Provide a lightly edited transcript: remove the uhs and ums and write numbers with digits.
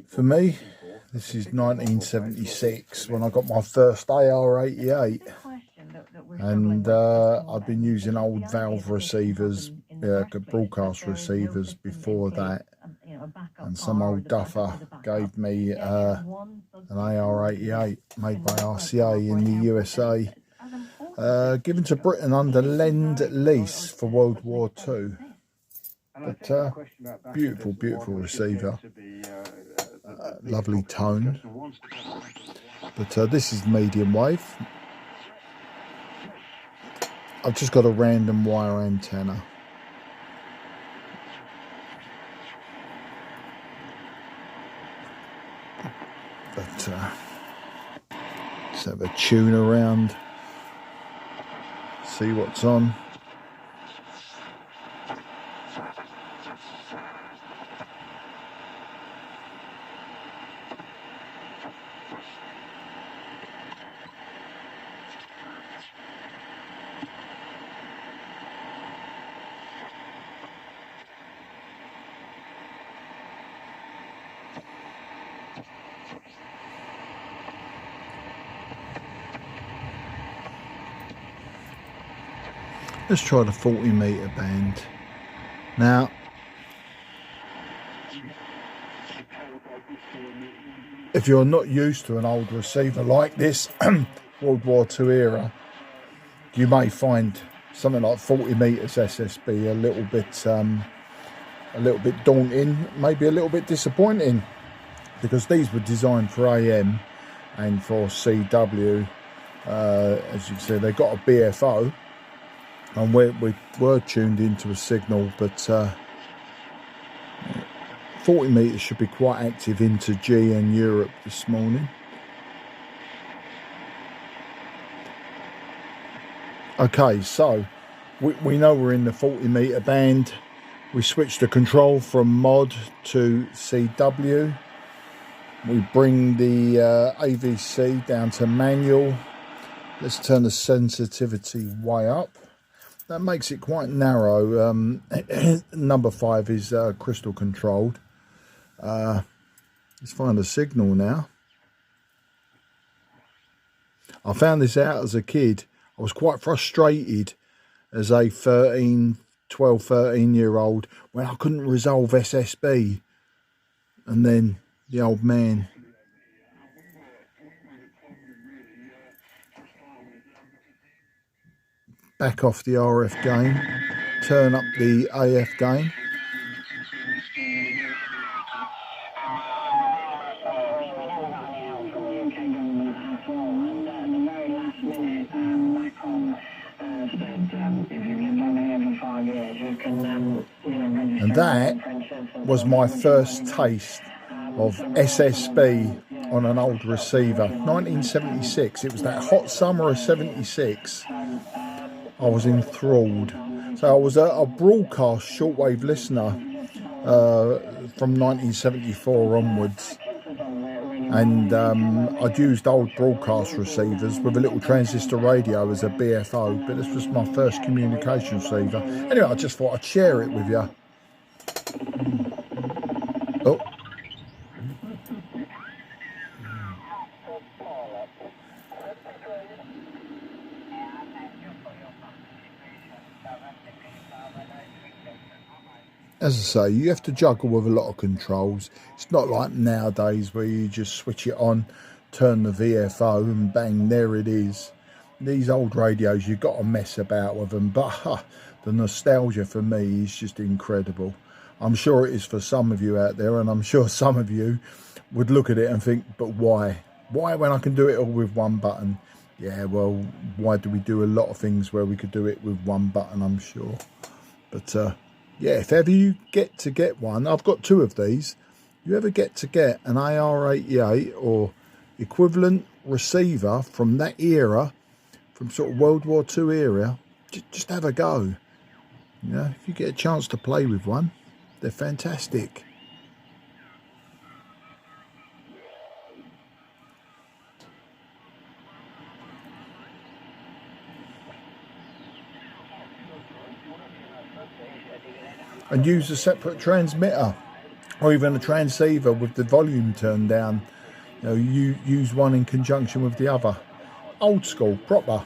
For me, this is 1976 when I got my first AR88, and I've been using old valve receivers, broadcast receivers before that, and some old duffer gave me an AR88 made by RCA in the USA, given to Britain under Lend-Lease for World War II. But beautiful, beautiful receiver, lovely tone. But this is medium wave. I've just got a random wire antenna. But let's have a tune around, see what's on. Let's try the 40-metre band. Now, if you're not used to an old receiver like this, World War II era, you may find something like 40 metres SSB a little bit daunting, maybe a little bit disappointing, because these were designed for AM and for CW. As you can see, they got a BFO. And we were tuned into a signal, but 40 metres should be quite active into G and Europe this morning. Okay, so we know we're in the 40 metre band. We switch the control from mod to CW. We bring the AVC down to manual. Let's turn the sensitivity way up. That makes it quite narrow. Number 5 is crystal controlled. Let's find a signal now. I found this out as a kid. I was quite frustrated as a 12, 13 year old when I couldn't resolve SSB. And then the old man back off the RF gain, turn up the AF gain. And that was my first taste of SSB on an old receiver. 1976, it was that hot summer of 76. I was enthralled. So I was a broadcast shortwave listener from 1974 onwards, and I'd used old broadcast receivers with a little transistor radio as a BFO, but this was my first communication receiver. Anyway, I just thought I'd share it with you. Oh. As I say, you have to juggle with a lot of controls. It's not like nowadays where you just switch it on, turn the VFO and bang, there it is. These old radios, you've got to mess about with them, but the nostalgia for me is just incredible. I'm sure it is for some of you out there, and I'm sure some of you would look at it and think, but why? Why when I can do it all with one button? Yeah, well, why do we do a lot of things where we could do it with one button, I'm sure. But yeah, if ever you get one, I've got 2 of these. You ever get an AR88 or equivalent receiver from that era, from sort of World War II era, just have a go. You know, if you get a chance to play with one, they're fantastic. And use a separate transmitter. or even a transceiver with the volume turned down. You know, you use one in conjunction with the other. Old school, proper.